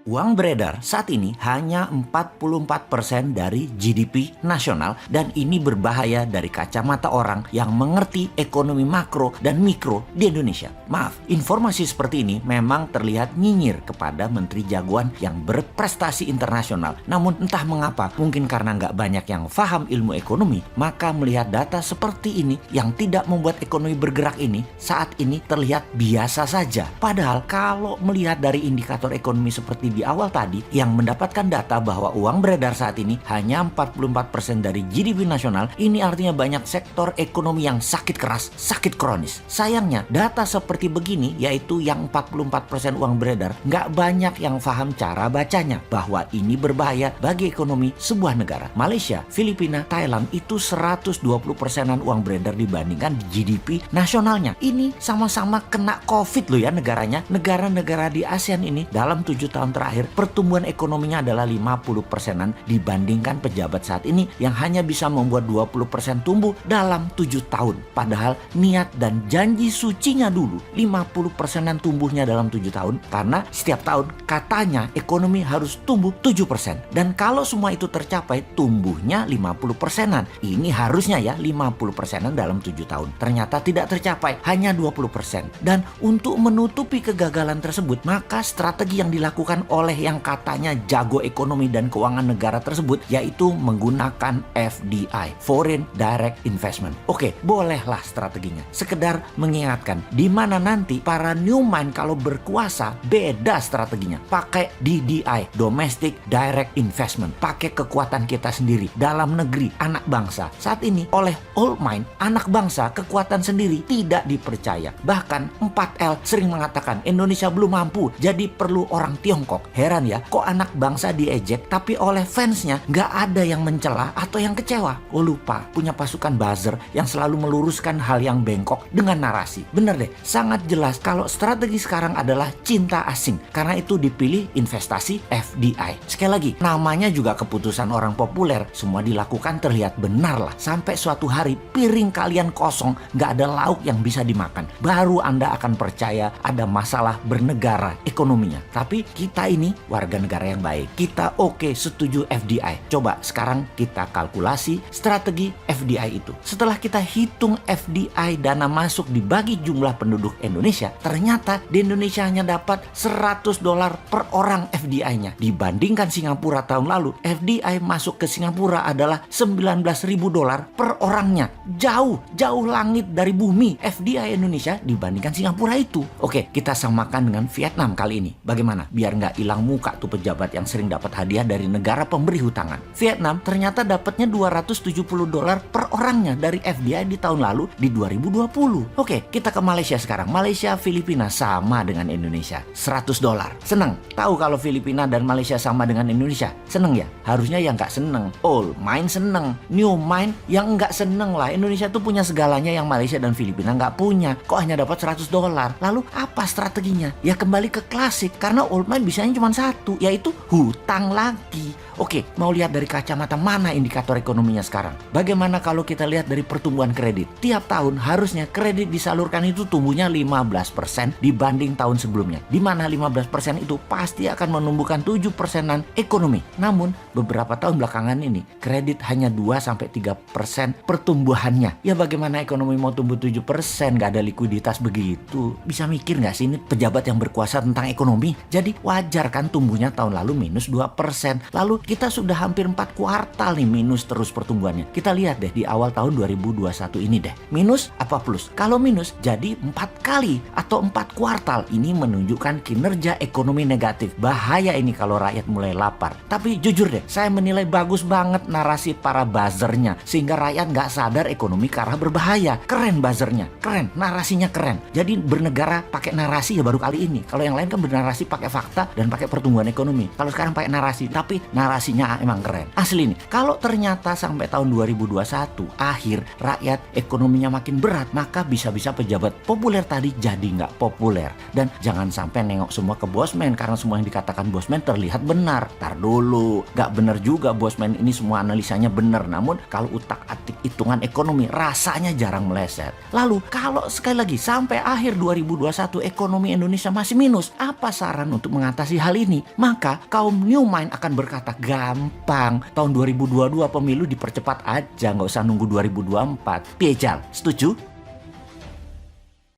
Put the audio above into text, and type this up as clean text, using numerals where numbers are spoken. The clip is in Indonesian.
Uang beredar saat ini hanya 44% dari GDP nasional dan ini berbahaya dari kacamata orang yang mengerti ekonomi makro dan mikro di Indonesia. Maaf, informasi seperti ini memang terlihat nyinyir kepada menteri jagoan yang berprestasi internasional. Namun entah mengapa, mungkin karena nggak banyak yang paham ilmu ekonomi, maka melihat data seperti ini yang tidak membuat ekonomi bergerak ini saat ini terlihat biasa saja. Padahal kalau melihat dari indikator ekonomi seperti di awal tadi yang mendapatkan data bahwa uang beredar saat ini hanya 44% dari GDP nasional, ini artinya banyak sektor ekonomi yang sakit keras, sakit kronis. Sayangnya data seperti begini, yaitu yang 44% uang beredar, nggak banyak yang paham cara bacanya bahwa ini berbahaya bagi ekonomi sebuah negara. Malaysia, Filipina, Thailand itu 120%-an uang beredar dibandingkan GDP nasionalnya. Ini sama-sama kena COVID loh ya negaranya. Negara-negara di ASEAN ini dalam 7 tahun terakhir pertumbuhan ekonominya adalah 50%-an dibandingkan pejabat saat ini yang hanya bisa membuat 20% tumbuh dalam 7 tahun. Padahal niat dan janji sucinya dulu 50%-an tumbuhnya dalam 7 tahun karena setiap tahun katanya ekonomi harus tumbuh 7%. Dan kalau semua itu tercapai tumbuhnya 50%-an. Ini harusnya ya 50%-an dalam 7 tahun. Ternyata tidak tercapai, hanya 20%. Dan untuk menutupi kegagalan tersebut, maka strategi yang dilakukan oleh yang katanya jago ekonomi dan keuangan negara tersebut yaitu menggunakan FDI, Foreign Direct Investment. Oke, bolehlah strateginya. Sekedar mengingatkan di mana nanti para new mind kalau berkuasa beda strateginya. Pakai DDI, Domestic Direct Investment. Pakai kekuatan kita sendiri dalam negeri, anak bangsa. Saat ini oleh old mind, anak bangsa kekuatan sendiri tidak dipercaya. Bahkan 4L sering mengatakan Indonesia belum mampu, jadi perlu orang Tiongkok. Heran ya, kok anak bangsa diejek tapi oleh fansnya nggak ada yang mencela atau yang kecewa. Oh lupa, punya pasukan buzzer yang selalu meluruskan hal yang bengkok dengan narasi. Bener deh, sangat jelas kalau strategi sekarang adalah cinta asing. Karena itu dipilih investasi FDI. Sekali lagi, namanya juga keputusan orang populer. Semua dilakukan terlihat benar lah. Sampai suatu hari piring kalian kosong, nggak ada lauk yang bisa dimakan. Baru Anda akan percaya ada masalah bernegara ekonominya. Tapi kita ini warga negara yang baik. Kita oke, setuju FDI. Coba sekarang kita kalkulasi strategi FDI itu. Setelah kita hitung FDI dana masuk dibagi jumlah penduduk Indonesia, ternyata di Indonesia hanya dapat $100 per orang FDI-nya. Dibandingkan Singapura tahun lalu, FDI masuk ke Singapura adalah $19.000 per orangnya. Jauh langit dari bumi FDI Indonesia dibandingkan Singapura itu. Oke, kita samakan dengan Vietnam kali ini. Bagaimana? Biar nggak hilang muka tuh pejabat yang sering dapat hadiah dari negara pemberi hutangan. Vietnam ternyata dapatnya $270 per orangnya dari FDI di tahun lalu di 2020. Oke, kita ke Malaysia sekarang. Malaysia, Filipina sama dengan Indonesia. $100. Seneng? Tahu kalau Filipina dan Malaysia sama dengan Indonesia? Seneng ya? Harusnya yang nggak seneng. Old mind seneng. New mind yang nggak seneng lah. Indonesia tuh punya segalanya yang Malaysia dan Filipina nggak punya. Kok hanya dapat $100? Lalu apa strateginya? Ya kembali ke klasik. Karena old mind bisanya cuma satu, yaitu hutang lagi. Oke, mau lihat dari kacamata mana indikator ekonominya sekarang? Bagaimana kalau kita lihat dari pertumbuhan kredit? Tiap tahun harusnya kredit disalurkan itu tumbuhnya 15% dibanding tahun sebelumnya. Di mana 15% itu pasti akan menumbuhkan 7%-an ekonomi. Namun, beberapa tahun belakangan ini, kredit hanya 2-3% pertumbuhannya. Ya bagaimana ekonomi mau tumbuh 7%? Nggak ada likuiditas begitu. Bisa mikir nggak sih ini pejabat yang berkuasa tentang ekonomi? Jadi wajar kan tumbuhnya tahun lalu minus 2%. Lalu kita sudah hampir 4 kuartal nih minus terus pertumbuhannya. Kita lihat deh di awal tahun 2021 ini deh. Minus apa plus? Kalau minus jadi 4 kali atau 4 kuartal. Ini menunjukkan kinerja ekonomi negatif. Bahaya ini kalau rakyat mulai lapar. Tapi jujur deh, saya menilai bagus banget narasi para buzzernya. Sehingga rakyat nggak sadar ekonomi ke arah berbahaya. Keren buzzernya, keren. Narasinya keren. Jadi bernegara pakai narasi ya baru kali ini. Kalau yang lain kan bernarasi pakai fakta dan pakai pertumbuhan ekonomi. Kalau sekarang pakai narasi, tapi narasinya emang keren. Asli nih, kalau ternyata sampai tahun 2021 akhir rakyat ekonominya makin berat, maka bisa-bisa pejabat populer tadi jadi nggak populer. Dan jangan sampai nengok semua ke bosman karena semua yang dikatakan bosman terlihat benar. Tar dulu, nggak benar juga bosman ini semua analisanya benar. Namun kalau utak-atik hitungan ekonomi rasanya jarang meleset. Lalu kalau sekali lagi sampai akhir 2021 ekonomi Indonesia masih minus, apa saran untuk mengatasi hal ini? Maka kaum new mind akan berkata, gampang, tahun 2022 pemilu dipercepat aja, nggak usah nunggu 2024. Piejal, setuju?